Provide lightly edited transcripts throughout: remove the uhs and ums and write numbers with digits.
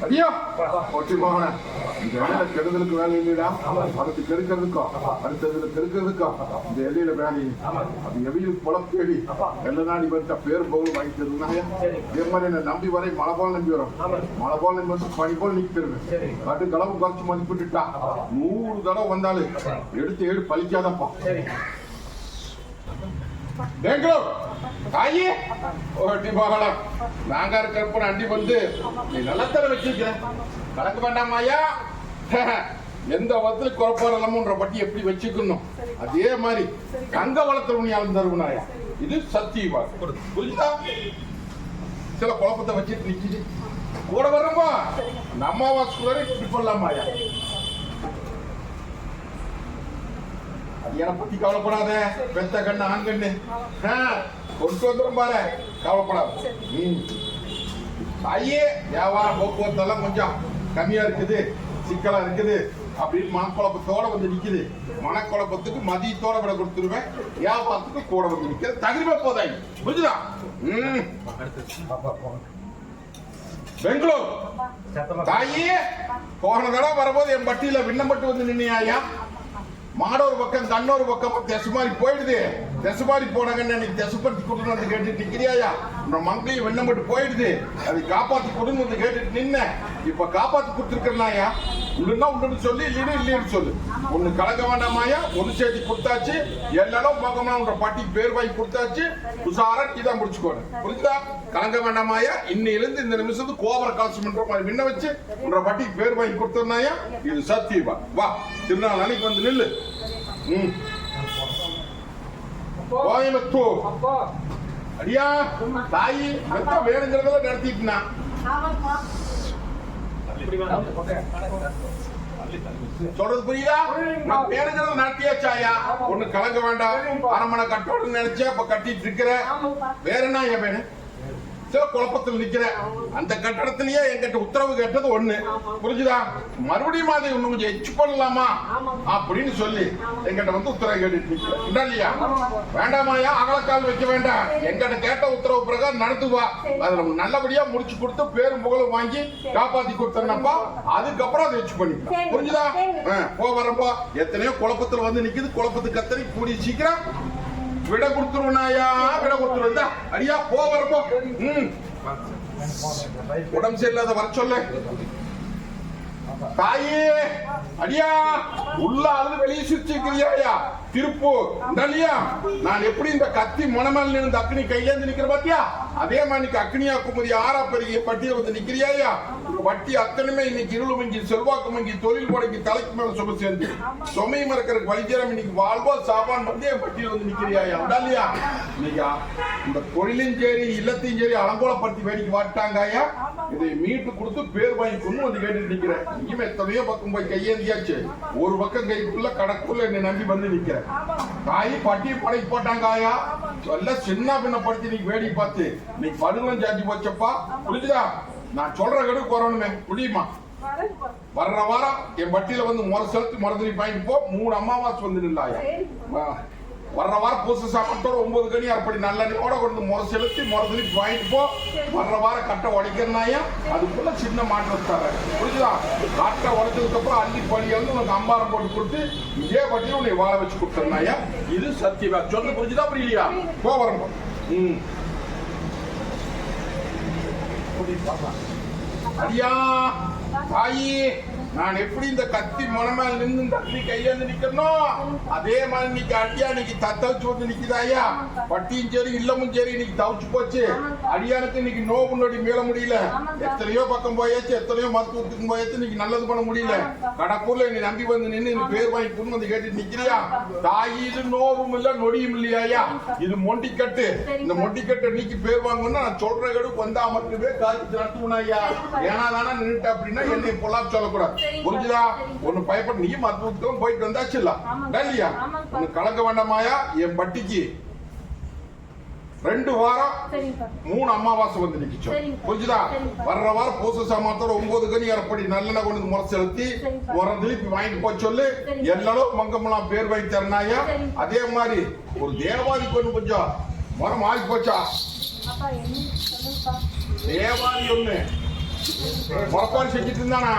ஐயோ ஒட்டி போகண இந்த வேலையில கெடுதலுக்கு வேலை இல்லைடா. அதுக்கு கெடுக்கிறதுக்கோ அடுத்ததுல கெடுக்கிறதுக்கோ இந்த எல்லையில வேலை அது எவையில் புலப்பேடி எல்லாம் இவர்கிட்ட பேர் போகணும் வாங்கிக்கிறதுனாயா எம்மாதிரி என்ன நம்பி வரை மழை போல் நம்பி வரும். மழை போல் நம்பி வந்து பனி போல் நிற்கிறது. கட்டு களவு குறைச்சு மதிப்பிட்டுட்டா 100 தடவை வந்தாலும் எடுத்து பழிக்காதப்பா. பெங்களூர் தாயி ஓட்டி போகலாம். நாங்க இருக்கிறப்ப அண்டி வந்து நீ நல்லத்தர வச்சிருக்கிறேன் கணக்கு வேண்டாமாயா. எந்த வளத்துல குறைப்பாரலாமன்ற பட்டி எப்படி வச்சுக்கணும் அதே மாதிரி கங்க வளர்த்தவனியாலும் தருவனாயா. இது சத்தியமா புரியுதா? சில குழப்பத்தை வச்சுட்டு நிக்குது கூட வரமா நம்மாவா சூழலை இப்படி பண்ணலாமாயா. என்னை பத்தி கவலைப்படாத. பெத்த கண்ணு ஆண் கண்ணு கொண்டு வந்துடும் பாரு, கவலைப்படாத. ஐயே வியாபாரம் போக்குவரத்து எல்லாம் கொஞ்சம் கம்மியா இருக்குது, சிக்கலா இருக்குது அப்படின்னு மனக்குழப்பத்தோட வந்து நிக்குது. மனக்குழப்பத்துக்கு மதியத்தோட விட கொடுத்துருவேன், வியாபாரத்துக்கு கூட வந்து நிக்கிறது தகுதிமே போதாய். புரிஞ்சுதா? பெங்களூர் தாயே போன தடவை வரும்போது என் பட்டியல விண்ணப்பட்டு வந்து நின்னையா. மாட ஒரு பக்கம் கண்ணொரு பக்கம் தெசு மாதிரி போயிடுது. தெசு மாதிரி போனாங்கன்னு எனக்கு தெசுப்படுத்தி கொடுன்னு வந்து கேட்டுட்டு நிக்கிறியாயா. உன் மங்களையும் வெண்ணப்பட்டு போயிடுது, அதை காப்பாத்தி கொடுன்னு வந்து கேட்டுட்டு நின்ன. இப்ப காப்பாத்தி கொடுத்துருக்கேன்னாயா. உண்டுன்னா உண்டு சொல்லி இல்லைன்னு இல்லைன்னு சொல்லு. ஒண்ணு கலக்க வேண்டாமாயா. ஒண்ணு சேர்த்து கொடுத்தாச்சு. எல்லாரும் பக்கமா உன்ற பாட்டிக்கு பேர் வாங்கி கொடுத்தாச்சு. உசாரா இதான் முடிச்சுக்கோணும். புரிஞ்சுதா? கலங்க வேண்டாமாயா. இன்னையிலிருந்து இந்த நிமிஷத்துக்கு கோபர கால்சியம்ன்ற மாதிரி விண்ண வச்சு உன்ற பாட்டிக்கு பேர் வாங்கி கொடுத்தனாயா. இது சத்தியமா வா. திருநாள் அன்னைக்கு வந்து நில்லு. கோயம்புத்தூர் அடியா தாயி மெத்த வேணுங்கிறத நடத்திட்டுனா சொல்றது புரியுதா? வேணுங்கிறத நடத்தியாச்சாயா. ஒண்ணு கலங்க வேண்டாம். அரமனை கட்டோடு நினைச்சா இப்ப கட்டிட்டு இருக்கிற வேற என்ன என் வேணும். சில குழப்பத்தில் நிக்கிற அந்த கட்டடத்திலேயே என்கிட்ட உத்தரவு கேட்டது ஒண்ணு. புரிஞ்சுதா? மறுபடியும் அதை இன்னும் கொஞ்சம் எச்சு பண்ணலாமா அப்படின்னு சொல்லி என்கிட்ட வந்து உத்தரவு கேட்டு இல்லையா. வேண்டாமாயா. அகலக்கால் வைக்க வேண்டாம். என்கிட்ட கேட்ட உத்தரவு பிரகாரம் நடத்துவா. அதுல நல்லபடியா முடிச்சு கொடுத்து பேரும் புகழும் வாங்கி காப்பாத்தி கொடுத்தேன்னப்பா. அதுக்கப்புறம் அதை வச்சு பண்ணிக்கலாம். புரிஞ்சுதா? போ வரப்போ எத்தனையோ குழப்பத்தில் வந்து நிக்குது. குழப்பத்துக்கு கத்தரி கூடி சீக்கிரம் விட கொடுத்துருவனாயா. விட கொடுத்துருவா அடியா. போ வரப்போ உடம்பு சரியில்லாத வர சொல்ல தாயே. அடியா உள்ள அழுது வெளியே சிரிச்சிருக்கிறியா. திருப்பூர் இல்லையா. நான் எப்படி இந்த கத்தி மணமேல் இருந்து அக்னி கையிலேந்து நிக்கிற பாத்தியா. அதே மாதிரி அக்னியா குமரி ஆறா பெருகிய பட்டியல் வந்து நிக்கிறியா. வட்டி அத்தனையுமே இன்னைக்கு இருள் மங்கி செல்வாக்கு மங்கி தொழில் முடங்கி தலைக்கு மேல சும சேர்ந்து சுமையை மறக்கிறதுக்கு வலிஜரம் இன்னைக்கு வாழ்வோ சாப்பான் வந்து என் பட்டியல் வந்து நிக்கிறியா. இல்லையா இன்னைக்கா இந்த தொழிலும் சரி இல்லத்தையும் சரி அலங்கோலப்படுத்தி வேடிக்கை வாட்டாங்கயா. இதை மீட்டு கொடுத்து பேர் வாங்கி கொண்டு வந்து கேட்டு நிக்கிறேன். இனிமே எத்தனையோ பக்கம் போய் கையேந்தியாச்சு. ஒரு பக்கம் கைக்குள்ள கடக்குள்ள என்னை நம்பி வந்து நிக்கிறேன். தாய் பட்டி படைக்கு போட்டாங்கயா. எல்லாம் சின்ன பின்னப்படுத்தி நீ வேடி பார்த்து நீ படுவம் சாட்டி போச்சப்பா. புரிஞ்சுதா? நான் சொல்ற கடுக்கு வரணுமே முடியுமா? வர்ற வாரம் என் பட்டியல வந்து முறை செலுத்தி மருந்தனி வாங்கிட்டு போ. 3 அமாவாசை வந்து நில்லாயா. வர்ற வாரம் பூச சாப்பாட்டோட 9 கனி அப்படி நல்லெண்ணோட கொண்டு முறை செலுத்தி மருந்தனி வாங்கிட்டு போ. வர்ற வாரம் கட்டை உடைக்கிறனாயா. அதுக்குள்ள சின்ன மாற்றம் தர. புரிஞ்சுதா? கட்டை உடைச்சதுக்கு அப்புறம் அள்ளி பழிய வந்து உனக்கு அம்பாரம் போட்டு கொடுத்து இதே பட்டியல உன்னை வாழ வச்சு கொடுத்தனாயா. இது சத்தியமா சொல்லு. புரிஞ்சுதா? புரியலையா? போ வரம்போ. அடியா தாயி நான் எப்படி இந்த கத்தி முனமேல் நின்று இந்த அக்னி கையேந்து நிக்கணும் அதே மாதிரி இன்னைக்கு அடியா இன்னைக்கு தத்தளிச்சு வந்து நிக்குதாயா பட்டியும் சரி இல்லமும் சரி இன்னைக்கு தவிச்சு போச்சு அடியானுக்கு இன்னைக்கு நோவு நொடி மீள முடியல எத்தனையோ பக்கம் போயாச்சு எத்தனையோ மருத்துவத்துக்கு போயாச்சு இன்னைக்கு நல்லது பண்ண முடியல கடப்பூர்ல என்னை நம்பி வந்து நின்று நீ பேர் வாங்கி கொண்டு வந்து கேட்டு நிக்கிறியா தாய் இது நோவும் இல்ல நொடியும் இல்லையா இது மொண்டிக்கட்டு இந்த மொண்டிக்கட்டை நீக்கி பேர் வாங்கணும்னா நான் சொல்ற கடுப்பு வந்தா மட்டுமே காய்ச்சி நடத்துவனா ஐயா ஏன்னா தானே நின்றுட்ட அப்படின்னா என்னை பொல்லாப் சொல்லக்கூடாது புரிஞ்சுதா ஒண்ணு பயப்பட நீ மருத்துவத்துக்கும் போயிட்டு வந்தாச்சு இல்ல இல்லையா ஒண்ணு கலக்க வேண்டாமாயா என் பட்டிக்கு 2 வாரம் 3 அமாவாசை வந்து நிக்கிச்சோம் புரிஞ்சுதா வர்ற வாரம் பூச சாமானத்தோட 9 கனி அரைப்படி நல்லெண்ணெய் கொண்டு முறை செலுத்தி முறை திருப்பி வாங்கிட்டு போய் சொல்லு எல்லாரும் மங்கமெல்லாம் பேர் வாங்கி தரனாயா அதே மாதிரி ஒரு தேவாதி கொண்டு கொஞ்சம் முறை மாறி போச்சா தேவாதி ஒண்ணு முறப்பாடு செஞ்சுட்டு இருந்தானா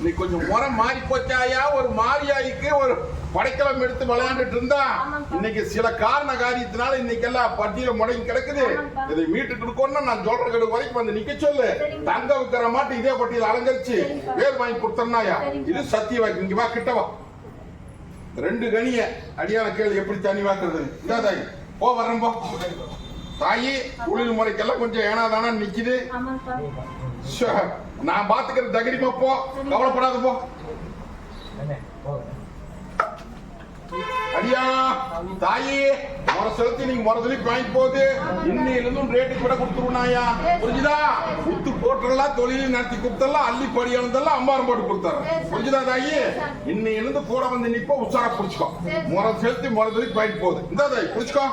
நீ கொஞ்சம் முறை மாறி போச்சாயா ஒரு மாரியாய்க்கு ஒரு படைக்கலம் எடுத்து விளையாண்டுட்டு இருந்தா இன்னைக்கு சில காரண காரியத்தினால இன்னைக்கு எல்லாம் பட்டியல முடங்கி கிடக்குது இதை மீட்டு கொடுக்கணும்னா நான் சொல்ற கடு வரைக்கும் வந்து நிக்க சொல்லு தங்க வைக்கிற மாட்டு இதே பட்டியல அலங்கரிச்சு வேர் வாங்கி கொடுத்தனாயா இது சத்திய வாக்கு இங்க வா கிட்டவா 2 கனிய அடியான கேள்வி எப்படி தனி வாக்குறது இந்த தாய் போ வரம்போ தாயி தொழில் முறைக்கெல்லாம் கொஞ்சம் ஏனாதானா நிக்குது நான் பாத்துக்கிற தகிரிமா போ கவலைப்படாத போ அடியா தாயி முறை செலுத்தி நீங்க முறை சொல்லி வாங்கி போகுது இன்னையிலிருந்து ரேட்டுக்கு விட கொடுத்துருவாயா புரிஞ்சுதா குத்து போட்டுலாம் தொழில் நடத்தி கொடுத்தலாம் அள்ளி படியானதெல்லாம் அம்பாரம் போட்டு கொடுத்தாரு புரிஞ்சுதா தாயி இன்னையிலிருந்து கூட வந்து நிப்போ உற்சாக புடிச்சுக்கோ முறை செலுத்தி முறை சொல்லி வாங்கி போகுது இந்த தாய் புடிச்சுக்கோ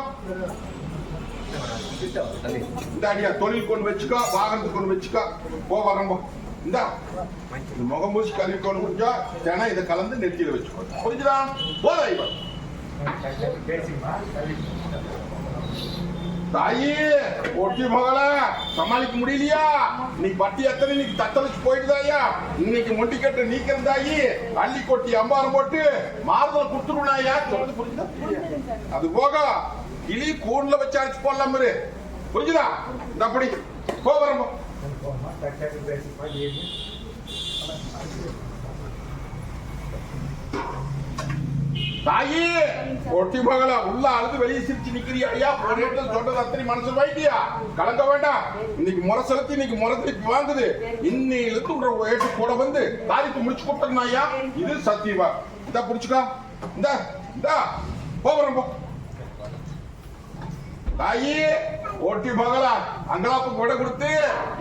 இந்த அடியா தொழில் கொண்டு வச்சுக்கோ வாகனத்துக்கு கொண்டு வச்சுக்கோ போ வரம்போ இந்த முகம் பூசி கல்வி கொண்டு முடிஞ்சா தினா இதை கலந்து நெத்தியில வச்சுக்கோ புரிஞ்சுதா போதா இவன் தாயி ஒட்டி மகள சமாளிக்க முடியலையா நீ பட்டி எத்தனை இன்னைக்கு தத்தளிச்சு போயிட்டுதாயா இன்னைக்கு மொண்டிக்கட்டு நீக்கிறதாயி அள்ளி கொட்டி அம்பாரம் போட்டு மாறுதல் கொடுத்துருனாயா சொல்றது புரிஞ்சுதா அது போக கிளி கூண்டுல வச்சு அடிச்சு போடலாம் புரிஞ்சுதா இந்த அப்படி போ வரம்போ தாயி ஒட்டி மகளா உள்ள அழுது வெளியே சிரிச்சு நிக்கிறியா ஐயா சொல்றது அத்தனை மனசு வைட்டியா கலங்க வேண்டாம் இன்னைக்கு முறை செலுத்தி இன்னைக்கு முறை திருப்பி வாங்குது இன்னையிலிருந்து ஏட்டு கூட வந்து தாரிக்கு முடிச்சு கொடுத்தா ஐயா இது சத்தியவா இந்த புடிச்சுக்கா இந்த போறோம் தாயி ஒட்டி மகளா அங்கலாப்புக்கு விட கொடுத்து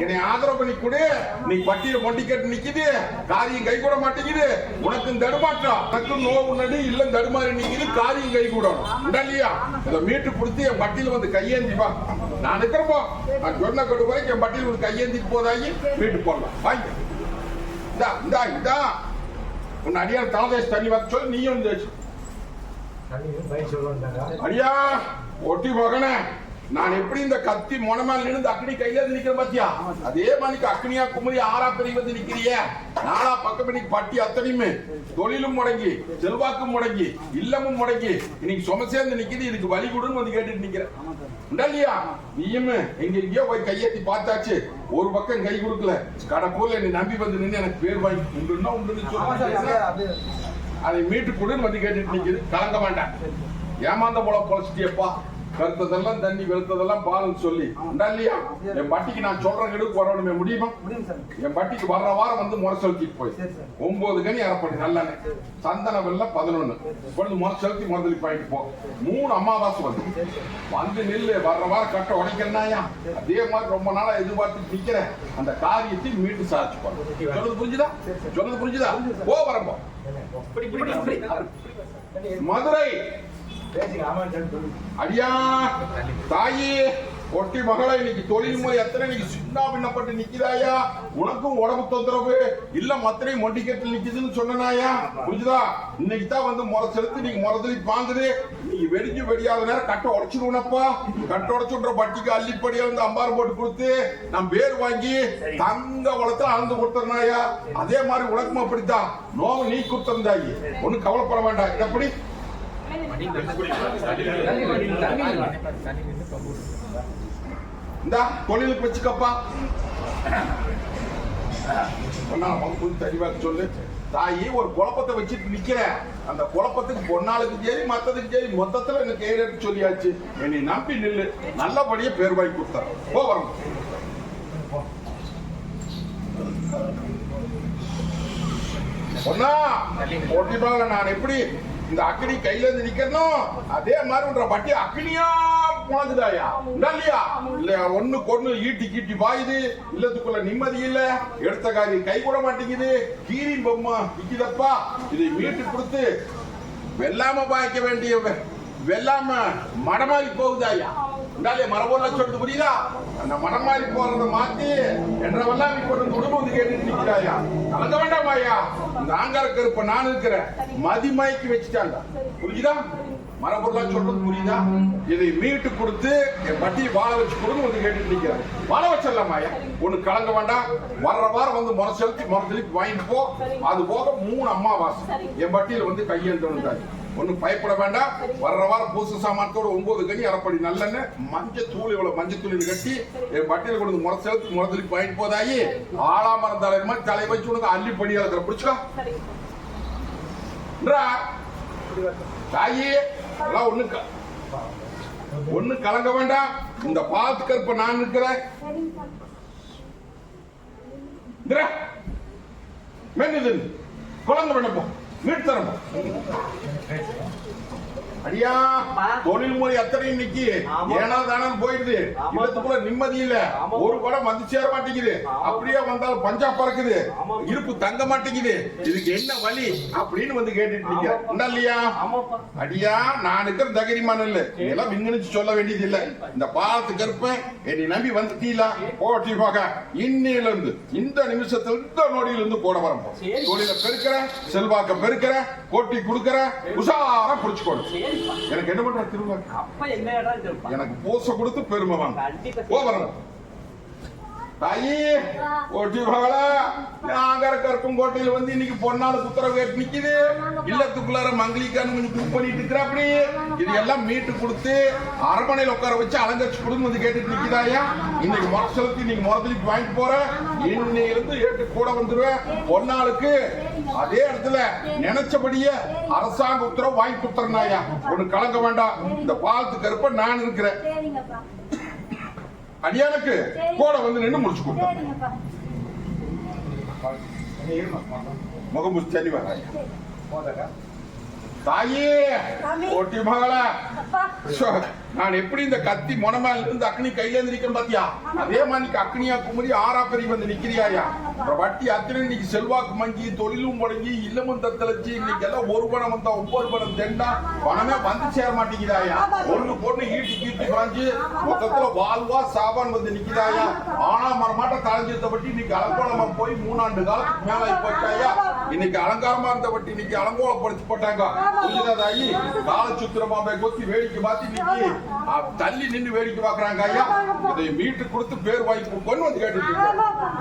என்னை ஆதரவு பண்ணி கொடு நீ பட்டியல மொண்டிக்கட்டு நிக்குது காரியம் கை கூட மாட்டேங்குது உனக்கு தடுமாற்றம் உனக்கு நோவு நடி இல்ல தடுமாறி நிக்குது காரியம் கை கூடணும் இல்லையா இதை மீட்டு கொடுத்து என் பட்டியல வந்து கையேந்தி வா நான் இருக்கிறப்போ நான் சொன்ன கடு வரைக்கும் என் பட்டியல வந்து கையேந்திட்டு போதாகி மீட்டு போடலாம் வாங்க இந்தா உன் அடியான தலைதேச தண்ணி வாக்க சொல்லி நீயும் அடியா ஒட்டி மகனே நான் எப்படி இந்த கத்தி முனமேல் நின்று அக்னி கையில நிக்கிறேன் பாத்தியா அதே மாதிரி அக்னியா குமரி 6 பிரிவு வந்து நிக்கிறிய 4 பக்கம் இன்னைக்கு பட்டி அத்தனையுமே தொழிலும் முடங்கி செல்வாக்கும் முடங்கி இல்லமும் முடங்கி இன்னைக்கு சும சேர்ந்து நிக்குது இதுக்கு வழி கொடுன்னு வந்து கேட்டுட்டு நிக்கிறேன் இல்லையா நீயும் எங்கெங்கயோ போய் கையேத்தி பார்த்தாச்சு ஒரு பக்கம் கை கொடுக்கல கடப்பூர்ல என்னை நம்பி வந்து நின்று எனக்கு பேர் வாங்கி உண்டுன்னு சொல்லுவாங்க அதை மீட்டு கொடுன்னு வந்து கேட்டுட்டு நிக்குது கலங்க வேண்டாம் ஏமாந்த போல பொழைச்சிட்டியப்பா கருத்ததெல்லாம் தண்ணி வெளுத்ததெல்லாம் பாலுன்னு சொல்லி இல்லையா என் பட்டிக்கு நான் சொல்ற கெடுக்கு வரணுமே முடியுமா என் பட்டிக்கு வர்ற வாரம் வந்து முறை செலுத்திட்டு போய் 9 கனி அரைப்படி நல்லெண்ணெய் சந்தன வெள்ளம் 11 இப்பொழுது முறை செலுத்தி முதலில் பாயிட்டு போ 3 அமாவாசை வந்து நில்லு வர்ற வாரம் கட்ட உடைக்கிறனாயா அதே மாதிரி ரொம்ப நாளா எதிர்பார்த்து நிக்கிறேன் அந்த காரியத்தை மீட்டு சாதிச்சு போறேன் சொல்றது புரிஞ்சுதா போ வரப்போ மதுரை அடியா தாயி ஒட்டி மகளை இன்னைக்கு தொழில் முறை எத்தனை இன்னைக்கு சின்ன பின்னப்பட்டு நிக்கிறாயா உனக்கும் உடம்பு தொந்தரவு இல்ல மத்தனை மொண்டிக்கட்டில் நிக்குதுன்னு சொன்னாயா புரிஞ்சுதா இன்னைக்கு தான் வந்து முறை செலுத்தி நீங்க முறை வாங்குது நீ வெடிஞ்சு வெடியாத நேரம் கட்டை உடைச்சிருவனப்பா கட்டை உடைச்சுன்ற பட்டிக்கு அள்ளிப்படியா வந்து அம்பாரம் போட்டு கொடுத்து நான் பேர் வாங்கி தங்க வளத்துல அளந்து கொடுத்தனாயா அதே மாதிரி உனக்கும் அப்படித்தான் நோவு நீ கொடுத்திருந்தாயி ஒன்னும் கவலைப்பட வேண்டாம் எப்படி இந்த தொழிலுக்கு வச்சுக்கப்பா தெளிவா சொல்லு. தாயி ஒரு குழப்பத்தை வச்சுட்டு நிக்கிற, அந்த குழப்பத்துக்கு பொன்னாளுக்கு சரி மத்ததுக்கு சரி மொத்தத்துல எனக்கு கேடு சொல்லியாச்சு. என்னை நம்பி நில்லு, நல்லபடியா பேர் வாங்கி கொடுத்தாரு. போறோம். பொன்னா ஓட்டிப்பாங்க. நான் எப்படி இந்த அக்னி கையில இருந்து நிக்கணும் அதே மாதிரி பட்டி அக்னியா போனதுதாயா இல்லையா? இல்ல ஒண்ணு கொண்டு ஈட்டி கீட்டி பாயுது, இல்லத்துக்குள்ள நிம்மதி இல்ல, எடுத்த காரியம் கை கூட மாட்டேங்குது, கீரி பொம்மை விக்குதப்பா. இதை மீட்டு கொடுத்து வெள்ளாம பாய்க்க வேண்டிய வெள்ளாம மடமாறி போகுதாயா? மரபொருளை சொல்றது புரியுதா? அந்த மடமாறி போறத மாத்தி என்ற வெள்ளாமி கொண்டு குடும்பம் கேட்டு நிக்கிறாயா? கலங்க வேண்டாமாயா? இந்த ஆங்கார கருப்ப நான் இருக்கிறேன் மதிமயக்கி வச்சுட்டாங்க. புரியுதா? மரபொருளா சொல்றது புரியுதா? இதை மீட்டு கொடுத்து என் பட்டியை வாழ வச்சு கொடுன்னு வந்து கேட்டு நிக்கிறாரு. வாழ வச்சிடலாமாயா? ஒண்ணு கலங்க வேண்டாம். வர்ற வாரம் வந்து முறை செலுத்தி வாங்கிட்டு போ. அது போக 3 அம்மாவாசை என் பட்டியல வந்து கையெழுத்து. ஒண்ணு பயப்பட வேண்டாம். வர்ற வாரம் பூச சாமானத்தோட 9 கனி அரைப்படி நல்லெண்ணெய் மஞ்சள் தூள், இவ்வளவு மஞ்சள் தூள் கட்டி என் பட்டியல கொண்டு முறை செலுத்தி முறைதலுக்கு வாங்கிட்டு போதாயி. ஆளாமரம் தலைவர் மாதிரி தலை வச்சு உனக்கு அள்ளிப்படி அளக்கிற பிடிச்சுக்கோ. தாயி ஒண்ணு கலங்க வேண்டாம். இந்த பாத்து கற்ப நான் இருக்கிறேன். குழந்தை வேணப்போ வீட்டு தரப்போ அடியா தொழில்முறை அத்தனை இன்னைக்கு ஏனா தானே போயிடுது. இல்லத்துக்குள்ள நிம்மதி இல்ல, ஒரு படம் வந்து சேர மாட்டேங்குது. அப்படியே வந்தாலும் பஞ்சா பறக்குது, இருப்பு தங்க மாட்டேங்குது. இதுக்கு என்ன வழி அப்படின்னு வந்து கேட்டுட்டு இருக்கீங்க இல்லையா? அடியா நான் இருக்கிற தகரிமான இல்ல, இதெல்லாம் விண்ணிச்சு சொல்ல வேண்டியது இல்ல. இந்த பாலத்துக்கு இருப்பேன் என்னை நம்பி வந்துட்டீங்களா? போட்டி போக இன்னையில இருந்து இந்த நிமிஷத்துல இந்த நொடியில இருந்து போட வரப்போம். தொழில பெருக்கிற, செல்வாக்க பெருக்கிற, கோட்டி கொடுக்கிற, உஷாரா புடிச்சுக்கோடு. எனக்கு என்ன பண்ற திரும்ப எனக்கு பூச கொடுத்து பெருமை வாங்க போறேன். தாயி ஓட்டி ஆங்கார கருப்பும் கோட்டையில வந்து இன்னைக்கு பொன்னால குத்துற வேட்டு நிக்குது. இல்லத்துக்குள்ளார மங்களிக்கான்னு கொஞ்சம் குக் பண்ணிட்டு இருக்கிற. அப்படி இது எல்லாம் மீட்டு கொடுத்து அரண்மனையில உட்கார வச்சு அலங்கரிச்சு கொடுன்னு வந்து கேட்டுட்டு நிக்குதாயா? இன்னைக்கு முறை செலுத்தி இன்னைக்கு முறதலிக்கு வாங்கிட்டு போறேன். இன்னையிலிருந்து ஏட்டு கூட வந்துருவேன். பொன்னாளுக்கு அதே இடத்துல நினைச்சபடியே அரசாங்க உத்தரவு வாங்கி கொடுத்துறனாயா? ஒண்ணு கலங்க வேண்டாம். இந்த பாலத்து கருப்ப நான் இருக்கிறேன். அடியானுக்கு கூட வந்து நின்று முடிச்சு கொடுத்தேன். முகமு தெளிவா தாயே ஓட்டி மகளா, நான் எப்படி இந்த கத்தி மொனமேல இருந்து அக்னி கையில இருந்து நிக்கிறேன் பாத்தியா? அதே மாதிரி அக்னியா குமரி ஆறா பெரிய வந்து நிக்கிறியாயா? வட்டி அத்தனை இன்னைக்கு செல்வாக்கு மங்கி தொழிலும் முடங்கி இல்லமும் தத்தளிச்சு இன்னைக்கு எல்லாம் ஒரு பணம் வந்தா 9 பணம் தெண்டா பணமே வந்து சேர மாட்டேங்கிறாயா? ஒண்ணு பொண்ணு ஈட்டி கீட்டி பாஞ்சு மொத்தத்துல வாழ்வா சாபான் வந்து நிக்கிறாயா? ஆனா மரமாட்ட தலைஞ்சத்தை பட்டி இன்னைக்கு அலங்கோலமா போய் 3 ஆண்டு காலத்துக்கு மேல போச்சாயா? இன்னைக்கு அலங்காரமா இருந்த பட்டி இன்னைக்கு அலங்கோலப்படுத்தி போட்டாங்க. புரியுதாயி? கால சுத்திரமாவை கொத்தி வேடிக்கை பார்த்து இன்னைக்கு தள்ளி நின்று வேடிக்கை பாக்குறாங்க ஐயா. இதை மீட்டு கொடுத்து பேர் வாங்கி கொண்டு வந்து கேட்டு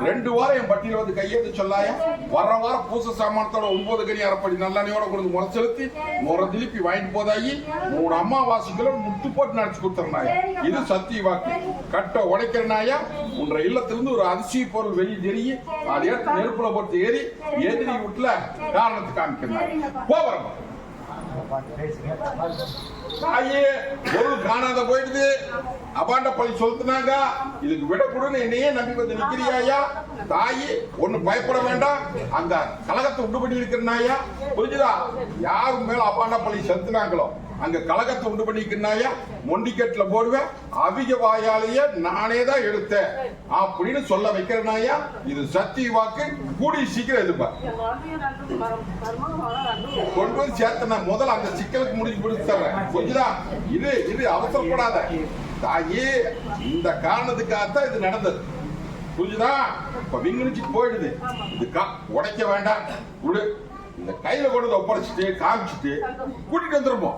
2 வாரம் என் பட்டியல வந்து கையெழுத்து சொல்லாயா? வர்ற வாரம் பூச சாமானத்தோட 9 கனி அரைப்படி நல்லெண்ணையோட கொண்டு முறை செலுத்தி முறை திருப்பி வாங்கிட்டு போதாயி 3 அம்மாவாசிகளும் முட்டு போட்டு நடத்தி கொடுத்துறாயா? இது சத்திய வாக்கு. கட்ட உடைக்கிறனாயா? உன்ற இல்லத்திலிருந்து ஒரு அதிசய பொருள் வெளியே தெரியும். அதை எடுத்து நெருப்புல போட்டு ஏறி எதிரி வீட்டுல காரணத்தை காமிக்கிறாங்க. போறோம் தாயே பொருள் காணாத போயிடுது. அபாண்ட பள்ளி சொல்லுனாங்க. இதுக்கு விட கொடுன்னு என்னையே நம்பி வந்து நிக்கிறியாயா? தாயி ஒண்ணு பயப்பட வேண்டாம். அந்த கலகத்தை உண்டு பண்ணி இருக்கிறனாயா? புரிஞ்சுதா? யாரு மேல அபாண்ட பள்ளி செலுத்தினாங்களோ அங்க கலகத்தை உண்டு பண்ணிக்கிறாயா? மொண்டிக்கட்டுல போடுவேன். அவிக வாயாலேயே நானே தான் எடுத்தேன் அப்படின்னு சொல்ல வைக்கிறனாயா? இது சத்திய வாக்கு. கூடி சீக்கிரம் எதிர்ப்பா கொண்டு வந்து சேர்த்தன முதல்ல அந்த சிக்கலுக்கு முடிச்சு கொடுத்துறேன். புரிஞ்சுதா? இது அவசரப்படாத தாயே. இந்த காரணத்துக்காகத்தான் இது நடந்தது. புரிஞ்சுதா? இப்ப விங்கணிச்சு போயிடுது. இது உடைக்க வேண்டாம். விடு. இந்த கையில கொண்டு ஒப்படைச்சிட்டு காமிச்சிட்டு கூட்டிட்டு வந்துருப்போம்.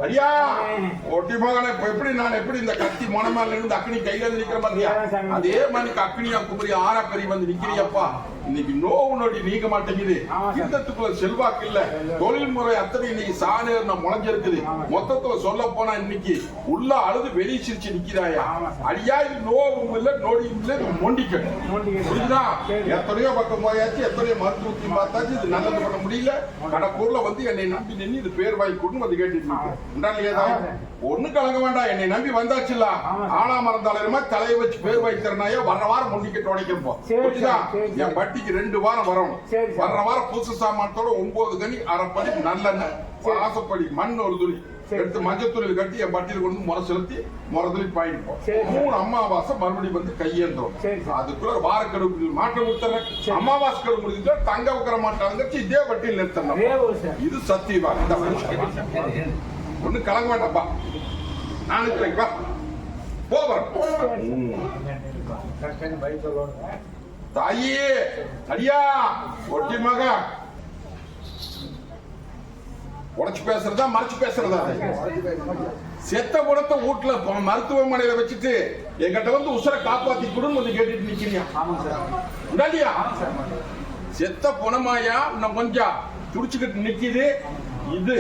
ஐயா ஒட்டி மகனை எப்படி நான் எப்படி இந்த கத்தி மனமால இருந்து அக்னி கையில இருந்து நிக்கிற மாதிரியா அதே மாதிரி அக்னியா குமரி ஆறா பெரிய வந்து நிக்கிறியப்பா. இன்னைக்கு நோவு நொடி நீங்க மாட்டேங்குது. யுத்தத்துக்குள்ள செல்வாக்கு இல்ல. தொழில் முறை அத்தனை இன்னைக்கு சாணர் முளைஞ்சிருக்குது. மொத்தத்துல சொல்ல போனா இன்னைக்கு உள்ள அழுது வெளியே சிரிச்சு நிக்கிறாயா. அடியா இது நோவும் இல்ல நொடியும் இல்ல மொண்டிக்க புரியுதா. எத்தனையோ பக்கம் போயாச்சு, எத்தனையோ மருத்துவத்தையும் பார்த்தாச்சு, இது நல்லது பண்ண முடியல. கடப்பூர்ல வந்து என்னை நம்பி நின்று இது பேர் வாங்கி கொண்டு வந்து கேட்டு ஒண்ணு கலங்க வேண்டாம். என்னை நம்பி வந்தாச்சுல்ல ஆனா மறந்தாலும் தலையை வச்சு பேர் வைக்கிறனாயா வர்ற வாரம் மொண்டிக்கிட்டு உடைக்கிறப்போ புரியுதா. என் வட்டிக்கு 2 வாரம் வரணும். வர்ற வாரம் புதுசு சாமானத்தோட 9 கனி அரைப்படி நல்லெண்ணெய் ஆசைப்படி மண் ஒரு துணி எடுத்து மஞ்சள் துணியில் கட்டி என் பட்டியல் கொண்டு முறை செலுத்தி முறை துணி பாயிப்போம். 3 அமாவாசை மறுபடியும் வந்து கையேந்தோம். அதுக்குள்ள வாரக்கெடுப்பு மாற்றம் கொடுத்துறேன். அமாவாசை கெடு முடிஞ்சா தங்க வைக்கிற மாட்டாங்க இதே பட்டியல் நிறுத்தணும். இது சத்தியவா. ஒண்ணு கலங்க வேண்டாப்பா. நான் இருக்கிறேன்ப்பா போறேன். தாயே அடியா ஒட்டி மக உடைச்சு பேசுறதா மறைச்சு பேசுறதா? செத்த குடத்தை வீட்டுல மருத்துவமனையில வச்சுட்டு எங்கிட்ட வந்து உசுரை காப்பாத்தி கொடுன்னு வந்து கேட்டுட்டு நிக்கிறீங்க. செத்த புனமாயா இன்னும் கொஞ்சம் துடிச்சுக்கிட்டு நிக்குது. இது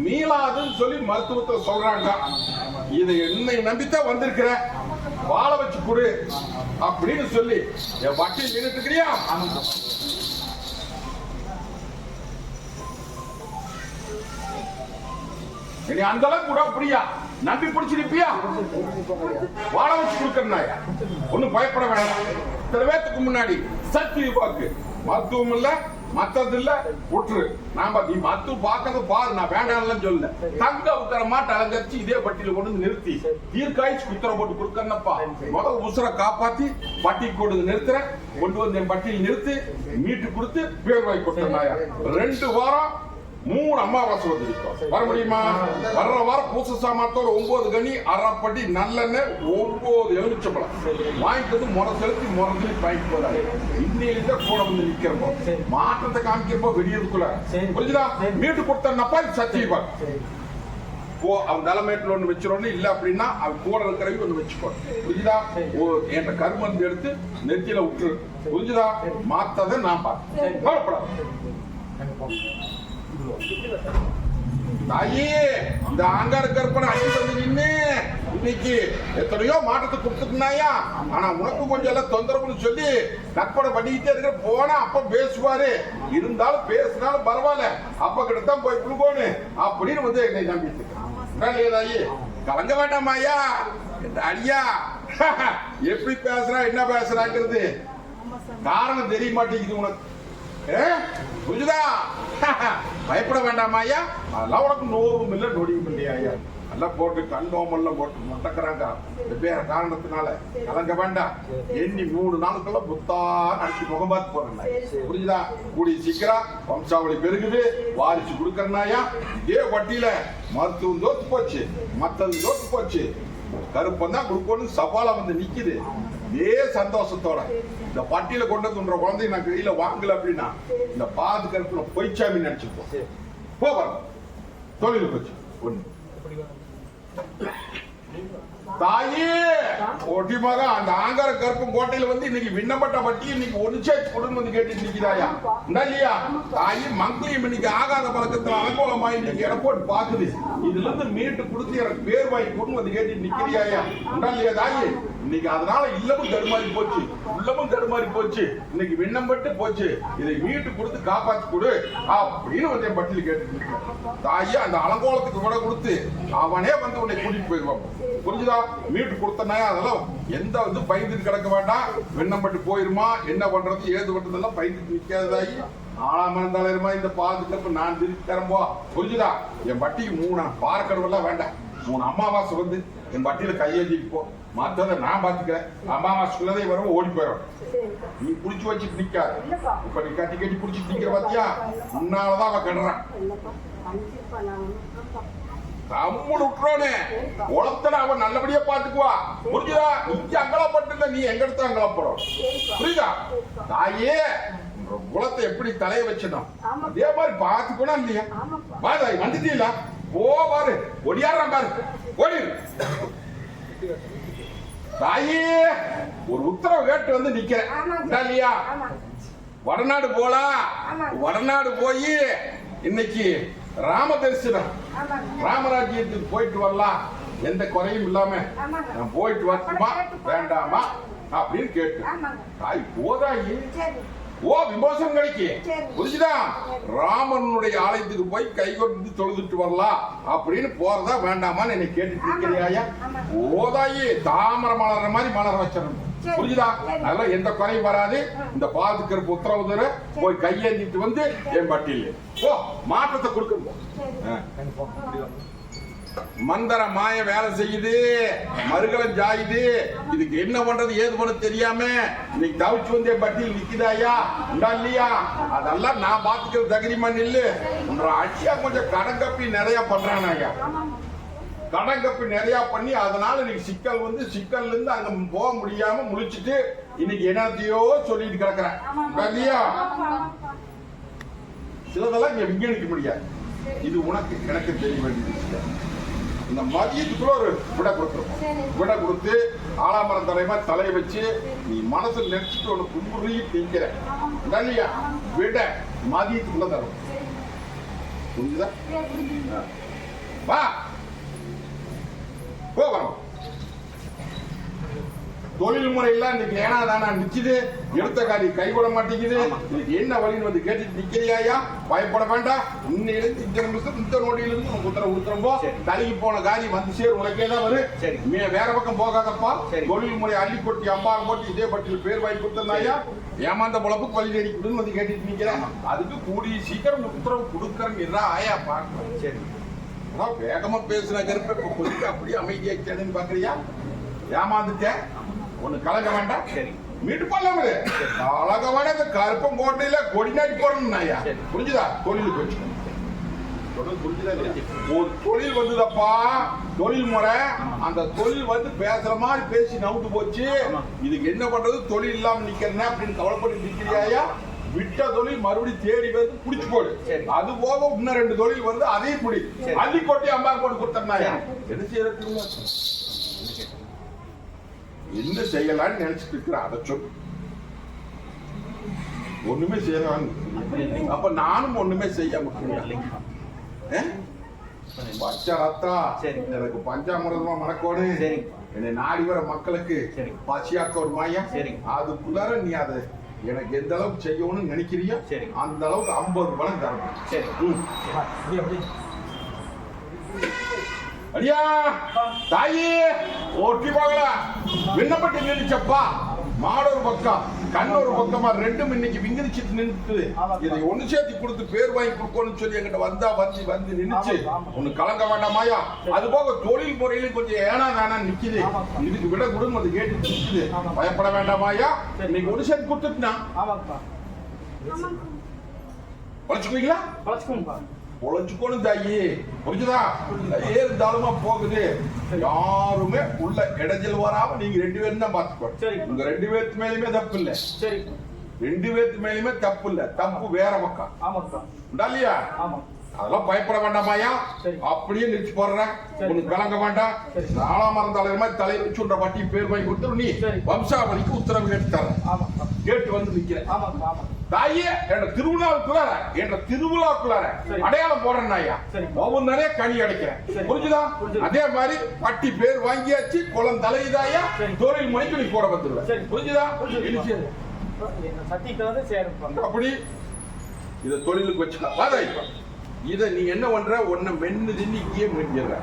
மீளாதுன்னு சொல்லி மருத்துவத்தை சொல்றாங்க. இதை என்னை நம்பித்தான் வந்திருக்கிற வாழ வச்சு கொடு அப்படின்னு சொல்லி என் வட்டியில் நின்றுட்டு இருக்கிறியா. நீ அந்த அளவுக்கு கூட அப்படியா நம்பி பிடிச்சிருப்பியா? வாழ வச்சு கொடுக்கறனாயா ஒன்னும் பயப்பட வேண்டாம். சில பேத்துக்கு முன்னாடி சக்தி வாக்கு மருத்துவம் இல்ல மத்தது இல்ல விட்டுரு. நாம நீ மருத்துவம் பார்க்கறது பாரு, நான் வேண்டாம் சொல்ல. தங்க உத்தர மாட்ட அலங்கரிச்சு இதே பட்டியல கொண்டு நிறுத்தி தீர்க்காய்ச்சி உத்தர போட்டு கொடுக்கறப்பா. முதல் உசுரை காப்பாத்தி பட்டி கொண்டு நிறுத்துற கொண்டு வந்து என் பட்டியல் நிறுத்தி மீட்டு கொடுத்து பேர் வாங்கி கொடுத்தனாயா. 2 வாரம் 3 அமாவாசை வந்துருக்கோம். வர முடியுமா? வர்ற வாரம் பூச சாமானத்தோட 9 கனி அரைப்படி நல்லெண்ணெய் 9 எலுமிச்சம்பழம் வாங்கிட்டு வந்து முறை செலுத்தி முறை வாங்கிட்டு போறாரு. இன்னையில கூட வந்து நிக்கிறப்போ மாற்றத்தை காமிக்கிறப்போ வெளியதுக்குள்ள புரிஞ்சுதா. மீட்டு கொடுத்தா சத்தியப்பா அவன் தலைமையில ஒண்ணு வச்சிடணும். இல்ல அப்படின்னா அவன் கூட இருக்கிறவங்க ஒண்ணு வச்சுக்கோ புரிஞ்சுதா. என்ற கருமந்து எடுத்து நெத்தியில விட்டுரு புரிஞ்சுதா. மாத்ததை நான் பார்த்தேன் கவலைப்படாது. தாயே இந்த ஆங்கார கற்பனை அடி வந்து நின்னு இன்னைக்கு எத்தனையோ மாற்றத்தை கொடுத்துருந்தாயா. ஆனா உனக்கு கொஞ்சம் எல்லாம் தொந்தரவுன்னு சொல்லி கற்பனை பண்ணிக்கிட்டே இருக்க போனா அப்ப பேசுவாரு. இருந்தாலும் பேசினாலும் பரவாயில்ல அப்ப கிட்டத்தான் போய் கொடுக்கோன்னு அப்படின்னு வந்து என்னை நம்பிட்டு தாயே. கலங்க வேண்டாமாயா அடியா. எப்படி பேசுறா என்ன பேசுறாங்கிறது காரணம் தெரிய மாட்டேங்குது உனக்கு புரிஞ்சுதா. பயப்பட வேண்டாமாயா. அதெல்லாம் உனக்கு நோவும் இல்லை நொடியும் இல்லையா. எல்லாம் போட்டு கண்டோமெல்லாம் போட்டு முட்டக்கிறாங்க வேற காரணத்தினால கலங்க வேண்டாம். எண்ணி 3 நாளுக்குள்ள புத்தா அடிச்சு முகம் பார்த்து போறேன் புரிஞ்சுதா. கூடிய சீக்கிரம் வம்சாவளி பெருகுது வாரிசு கொடுக்கறனாயா. இதே வட்டியில மருத்துவம் தோத்து போச்சு மத்தது தோத்து போச்சு. கருப்பம் தான் கொடுக்கணும் சவாலா வந்து நிக்குது. இதே சந்தோஷத்தோட இந்த பட்டியல கொண்டு வந்து குழந்தைய நான் கையில வாங்கல அப்படின்னா இந்த பாது கருப்புல பொய்ச்சாமி நினைச்சுப்போம். போறோம் தொழில் போச்சு ஒண்ணு. தாயே ஒட்டி மக அந்த ஆங்கார கருப்பும் கோட்டையில வந்து இன்னைக்கு விண்ணப்பட்ட பட்டி இன்னைக்கு ஒன்னுச்சேச்சு கொடுன்னு வந்து கேட்டு நிக்கிறாயா இல்லையா. தாயி மங்கிலியம் இன்னைக்கு ஆகாத பழக்கத்துல அனுகூலமா இன்னைக்கு இடம் போட்டு பாக்குது. இதுல இருந்து மீட்டு கொடுத்து எனக்கு பேர் வாங்கி கொண்டு வந்து கேட்டு நிக்கிறியாயா இல்லையா தாயி. இன்னைக்கு அதனால இல்லமும் தடுமாறி போச்சு உள்ளமும் தடுமாறி போச்சு. இன்னைக்கு விண்ணப்பட்டு போச்சு. இதை மீட்டு கொடுத்து காப்பாற்றி கொடு அப்படின்னு வந்து என் பட்டியல் கேட்டு தாயி. அந்த அலங்கோலத்துக்கு விட கொடுத்து அவனே வந்து உன்னை கூட்டிட்டு போயிடுவான் புரிஞ்சுதா. மீட்டு கொடுத்தனா அதெல்லாம் எந்த வந்து பயந்துட்டு கிடக்க வேண்டாம். விண்ணப்பட்டு போயிருமா என்ன பண்றது ஏது பண்றதெல்லாம் பயந்துட்டு நிக்காததாயி. ஆளாம இந்த பாதுகாப்பு நான் திருப்பி தரம்போ புரிஞ்சுதா. என் பட்டிக்கு 3 பாரக்கடவுலாம் வேண்டாம். 3 அமாவாசை வந்து என் பட்டியல கையேந்திட்டு போ. மற்றதை நான் பாத்துக்கிறேன். அமாவாசைக்குள்ளதே வரும் ஓடி போயிடும். நீ புடிச்சு வச்சுட்டு நிக்காது. இப்ப நீ கட்டி கட்டி புடிச்சிட்டு நிக்கிற பாத்தியா உன்னாலதான் அவன் கெடுறான். நம்மள விட்டுறோனே உலகத்துல அவன் நல்லபடியா பாத்துக்குவா புரிஞ்சுதா. இங்க அங்கலப்பட்டு நீ எங்க எடுத்து அங்கலப்படும் புரியுதா. தாயே குலத்தை எப்படி தலைய வச்சிடும் அதே மாதிரி பாத்துக்கணும் இல்லையா. வாதாய் வந்துட்டீங்களா போ பாரு, ஒடியாடுறான் பாரு, ஓடி. தாயே, ஒரு உத்தரவு கேட்டு வந்து நிக்கிறேன் இல்லையா? வடநாடு போலாம், வடநாடு போய் இன்னைக்கு ராம தரிசனம், ராமராஜ்யத்துக்கு போயிட்டு வரலாம், எந்த குறையும் இல்லாம நான் போயிட்டு வரட்டுமா வேண்டாமா அப்படின்னு கேட்டு. தாய் போதாயி, ஓ விமோசனம் கிடைக்கு, புரிஞ்சுதா? ராமனுடைய ஆலயத்துக்கு போய் கை கொண்டு தொழுதுட்டு வரலாம் அப்படின்னு போறதா வேண்டாமான்னு என்னை கேட்டுட்டு இருக்கிறியா? ஓதாயி தாமரை மலர்ற மாதிரி மலர வச்சிடணும், புரிஞ்சுதா? அதெல்லாம் எந்த குறையும் வராது. இந்த பாதுகாப்பு உத்தரவு தர போய் கையேந்திட்டு வந்து என் பட்டியல் ஓ மாற்றத்தை கொடுக்கணும். மந்திர மாய வேலை செய்யுது, மறுகலம் ஜாயுது, இதுக்கு என்ன பண்றது ஏது பண்ண தெரியாம இன்னைக்கு தவிச்சு வந்து என் பட்டியல் நிக்குதாயா உண்டா இல்லையா? அதெல்லாம் நான் பாத்துக்கிறது தகுதிமா நில்லு. அடியா கொஞ்சம் கடங்கப்பி நிறைய பண்றானாயா, கடங்கப்பி நிறைய பண்ணி அதனால இன்னைக்கு சிக்கல் வந்து சிக்கல்ல இருந்து அங்க போக முடியாம முழிச்சிட்டு இன்னைக்கு என்னத்தையோ சொல்லிட்டு கிடக்குறேன் இல்லையா? சிலதெல்லாம் இங்க விஞ்ஞானிக்க முடியாது. இது உனக்கு எனக்கு தெரிய வேண்டிய விஷயம். இந்த மதியத்துக்குள்ள ஒரு விடை கொடுத்துருக்கோம். விடை கொடுத்து ஆலாமரம் தலைமா தலையை வச்சு நீ மனசுல நினைச்சிட்டு ஒண்ணு புதுரி திங்கிற இல்லையா? விட மதியத்துக்குள்ள தரும், புரிஞ்சுதா? வா போகிறோம். தொழில் முறையெல்லாம் இன்னைக்கு ஏனா தானா நிக்குது, எடுத்த காரி கைவிட மாட்டேங்குது. இன்னைக்கு என்ன வழின்னு வந்து கேட்டுட்டு நிக்கிறியா? பயப்பட வேண்டாம். இன்னையிலிருந்து இந்த நிமிஷம் இந்த நோடியிலிருந்து உனக்கு உத்தரவு தள்ளி போன காரி வந்து சேர் உனக்கே தான் வரும். வேற பக்கம் போகாதப்பா. தொழில் முறை அள்ளி கொட்டி அம்பாரம் போட்டு இதே பட்டியல் பேர் வாங்கி கொடுத்தா ஏமாந்த பொழப்பு பள்ளி தேடிக்கணும்னு வந்து கேட்டுட்டு நிக்கிறேன். அதுக்கு கூடிய சீக்கிரம் உத்தரவு கொடுக்கறேன்னு ஆயா பார்க்கணும். சரி, வேகமா பேசுன கருப்ப கொஞ்சம் அப்படியே அமைதியாச்சேன்னு பாக்குறியா? ஏமாந்துட்டேன், ஒண்ணு கலங்க வேண்டாம். சரி, மீட்டு போடலாம். கலங்க வேண்டாம். இந்த கருப்பம் கோட்டையில கொடி நாட்டி போறேன். புரிஞ்சுதா? தொழிலுக்கு வச்சு ஒரு தொழில் வந்ததப்பா, தொழில் முறை. அந்த தொழில் வந்து பேசுற மாதிரி பேசி நவுட்டு போச்சு. இதுக்கு என்ன பண்றது? தொழில் இல்லாம நிக்கிறேன் அப்படின்னு கவலைப்பட்டு நிக்கிறியா? விட்ட தொழில் மறுபடியும் தேடி வந்து புடிச்சு போடு. அது போக இன்னும் 2 தொழில் வந்து அதையும் புடி அள்ளி கொட்டி அம்பார் போட்டு கொடுத்தா என்ன செய்யறது? என்ன செய்யலான்னு நினைச்சிட்டு இருக்கிற அதை சொல்லு. ஒண்ணுமே செய்யலாம். அப்ப நானும் ஒண்ணுமே செய்ய முடியும். பச்சாத்தா எனக்கு பஞ்சாமிரதமா மணக்கோடு என்னை நாடி வர மக்களுக்கு பசியாக்க ஒரு மாயா. அதுக்குள்ளார நீ அதை எனக்கு எந்த அளவுக்கு செய்யணும்னு நினைக்கிறியோ அந்த அளவுக்கு 50 பணம் தரணும். அடியா தாயே ஓட்டி போகலாம். விண்ணப்பட்டு நின்றுச்சப்பா. மாடொரு பக்கம் கண்ணொரு பக்கமா ரெண்டும் இன்னைக்கு விங்கிரிச்சிட்டு நின்றுட்டு இதை ஒண்ணு சேர்த்து கொடுத்து பேர் வாங்கி கொடுக்கணும்னு சொல்லி எங்கிட்ட வந்தா வந்து நின்னுச்சு. ஒண்ணு கலங்க வேண்டாமாயா? அது போக தொழில் முறையிலும் கொஞ்சம் ஏனா தானா நிக்குது. இதுக்கு விட குடும்பம் அது கேட்டு நிக்குது. பயப்பட வேண்டாமாயா? இன்னைக்கு ஒண்ணு சேர்த்து கொடுத்துட்டுனா பழச்சுக்குவீங்களா? பொழைச்சுக்கணும் தாயி, புரிஞ்சுதா? ஏறு தாளமா போகுது. யாருமே உள்ள இடைஞ்சல் வராம நீங்க 2 பேரும் தான் பாத்துக்கோ. உங்க 2 பேருக்கு மேலுமே தப்பு இல்ல. 2 பேருக்கு மேலுமே தப்பு இல்ல. தப்பு வேற பக்கம் இல்லையா? அதெல்லாம் பயப்பட வேண்டாமாயா? அப்படியே நிறுத்தி போடுறேன். உனக்கு கலங்க வேண்டாம். 4ஆம் மரம் தலைவர் மாதிரி தலையை வச்சு உன்ற பட்டி பேர் வாங்கி கொடுத்துரு. நீ வம்சாவளிக்கு உத்தரவு கேட்டு தர கேட்டு வந்து நிக்கிறேன். தாயே என்ற திருவிழாக்குள்ளார அடையாளம் போடுறேன். ஐயா ஒவ்வொரு நிறைய கனி அடைக்கிறேன். புரிஞ்சுதா? அதே மாதிரி பட்டி பேர் வாங்கியாச்சு. குளம் தலையுதாயா? தொழில் மணிக்கு நீ போட வந்துருவேன். புரிஞ்சுதா? அப்படி இத தொழிலுக்கு வச்சுக்கலாம். இத நீ என்ன பண்ற? ஒன்ன மென்னு தின்னிக்கே முடிஞ்சிடற.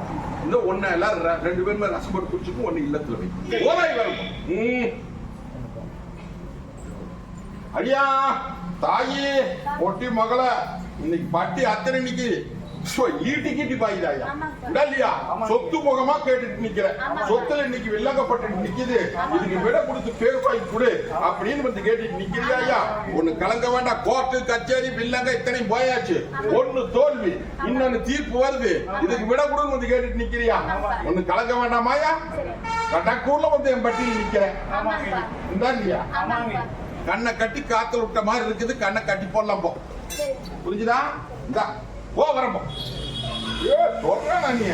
இந்த ஒன்ன எல்லாரும் 2 பேருமே ரசம் போட்டு குடிச்சுக்கும். ஒன்னு இல்லத்துல வை ஓதாய் வரும். அடியா தாயே ஒட்டி மகள இன்னைக்கு பட்டி அத்தனை இன்னைக்கு ஈட்டி கீட்டி பாயுதாயா இல்லையா? சொத்து முகமா கேட்டுட்டு நிக்கிற. சொத்துல இன்னைக்கு வில்லங்கப்பட்டு நிக்குது. இதுக்கு விட கொடுத்து பேர் வாங்கி கொடு அப்படின்னு வந்து கேட்டுட்டு நிக்கிறியா? ஒண்ணு கலங்க வேண்டாம். கோர்ட்டு கச்சேரி வில்லங்க இத்தனை போயாச்சு. ஒண்ணு தோல்வி, இன்னொன்னு தீர்ப்பு வருது. இதுக்கு விட கொடுன்னு வந்து கேட்டுட்டு நிக்கிறியா? ஒண்ணு கலங்க வேண்டாமாயா? கடக்கூர்ல வந்து என் பட்டியல் நிக்கிறேன். இல்லையா? கண்ணை கட்டி காத்துல விட்ட மாதிரி இருக்குது. கண்ணை கட்டி போடலாம் போ. புரிஞ்சுதா? இந்த போ வரப்போ சொல்றேன் நீ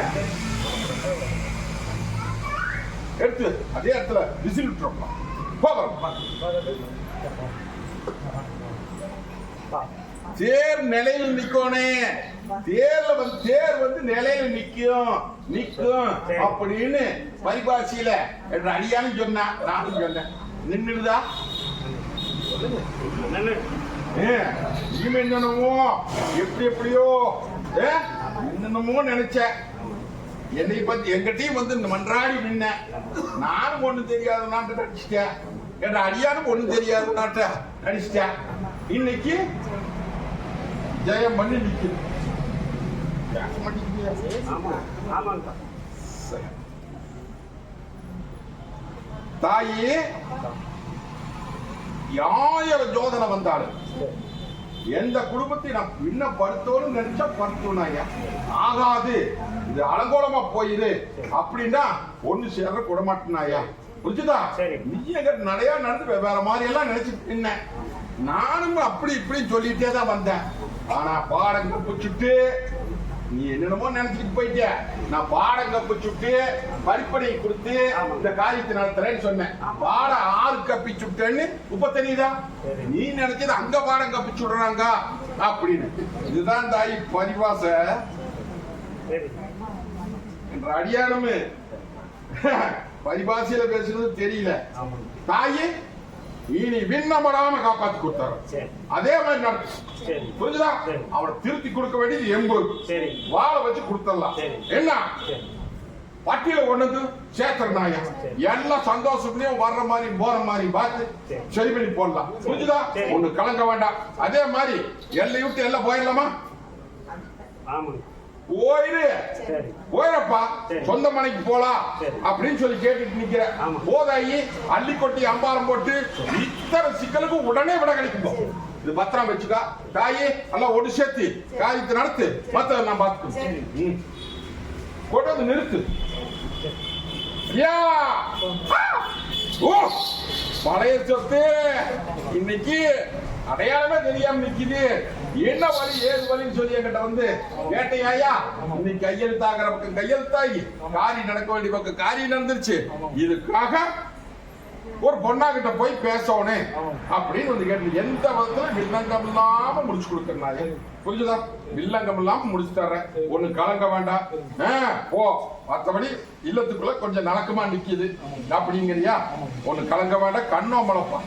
எடுத்து அதே இடத்துல விசில் விட்டுறப்பா போ வரப்பா தேர் நிலையில நிக்கோனே தேர் வந்து நிலையில நிக்கும் அப்படின்னு பரிபாஷையில அடியான்னு சொன்ன நானும் சொன்னேன் நின்னுடுதா என்னமோ எப்படியோ என்னமோ நினைச்சேன் என்னை பத்தி எங்க டீம் வந்து மன்றாடி நின்ன நானும் ஒண்ணு தெரியாத நாட்டை நடிச்சிட்டேன் என்ற அடியானும் ஒண்ணு தெரியாத நாட்டை நடிச்சிட்டேன் இன்னைக்கு ஜெயம் பண்ணி நிக்குது தாயே 1000 ஜோதனை வந்தாலும் எந்த குடும்பத்தை நான் பின்னப்படுத்தோன்னு நினைச்சா படுத்தோம்னா ஆகாது இது அலங்கோலமா போயிரு அப்படின்னா ஒண்ணு சேர கூட மாட்டேனாயா புரிஞ்சுதா நீ எங்க நிறைய நடந்து வேற மாதிரி எல்லாம் நினைச்சிட்டு என்ன நானும் அப்படி இப்படி சொல்லிட்டே தான் வந்தேன் ஆனா பாடம் கப்பிச்சுட்டு நீ என்னென்னமோ நினைச்சிட்டு போயிட்ட நான் பாடம் கப்பிச்சுட்டு பரிப்படை கொடுத்து இந்த காரியத்தை நடத்துறேன்னு சொன்னேன் பாடம் 6 கப்பிச்சுட்டேன்னு இப்ப தெரியுதா நீ நினைச்சது அங்க பாடம் கப்பிச்சுடுறாங்க அப்படின்னு இதுதான் தாய் பரிவாச என்ற அடியானமே பரிபாஷையில பேசுறது தெரியல தாயே இனி விண்ணப்படாம காப்பாத்தி கொடுத்தாரு அதே மாதிரி நடக்கும் புரிஞ்சுதா அவனை திருத்தி கொடுக்க வேண்டியது 80 வாழை வச்சு கொடுத்துடலாம் என்ன பட்டியல கொண்டு சேர்த்துறாங்க எல்லாம் சந்தோஷத்துலயும் வர்ற மாதிரி போற மாதிரி பார்த்து சரி பண்ணி போடலாம் புரிஞ்சுதா ஒண்ணு கலங்க வேண்டாம் அதே மாதிரி எல்லை விட்டு எல்லாம் போயிடலாமா போயிரப்பா சொந்த மனைக்கு போலாம் அப்படின்னு சொல்லி கேட்டுட்டு நிக்கிற போதாயி அள்ளி கொட்டி அம்பாரம் போட்டு இத்தனை சிக்கலுக்கு உடனே விட கிடைக்கும் இது பத்திரம் வச்சுக்கா தாயே எல்லாம் ஒன்று சேர்த்து காரியத்தை நடத்து மத்த நான் பார்த்து கொண்டு வந்து நிறுத்து பழைய சொத்து இன்னைக்கு அடையாளமே தெரியாம நிக்குது என்ன வழி ஏது வழின்னு சொல்லி என்கிட்ட வந்து கேட்டையா இன்னைக்கு கையெழுத்தாகிற பக்கம் கையெழுத்தாகி காரியம் நடக்க வேண்டிய பக்கம் காரியம் நடந்துருச்சு இதுக்காக ஒரு பொண்ணா கிட்ட போய் பேசணும் அப்படின்னு வந்து கேட்டு எந்த விதத்துல வில்லங்கம் இல்லாம முடிச்சு கொடுக்கறாங்க புரிஞ்சுதா வில்லங்கம் இல்லாம முடிச்சு தர்றேன் ஒண்ணு கலங்க வேண்டாம் போ மற்றபடி இல்லத்துக்குள்ள கொஞ்சம் நடக்குமா நிக்குது அப்படிங்கிறியா ஒண்ணு கலங்க வேண்டாம் கண்ணோமலப்பா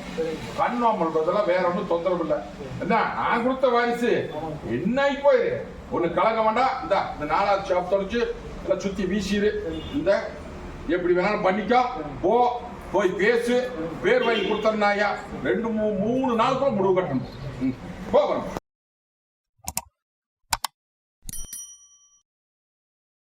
கண்ணோமல்றதெல்லாம் வேற ஒண்ணும் தொந்தரவு இல்லை என்ன நான் கொடுத்த வாரிசு என்ன போயிரு ஒண்ணு கலங்க வேண்டாம் இந்த 4வது ஷாப் தொடச்சு சுத்தி வீசிடு இந்த எப்படி வேணாலும் பண்ணிக்கோ போய் பேசு பேர் வாங்கி கொடுத்தா 2-3 நாளுக்குள்ள முடிவு கட்டணும் போகணும்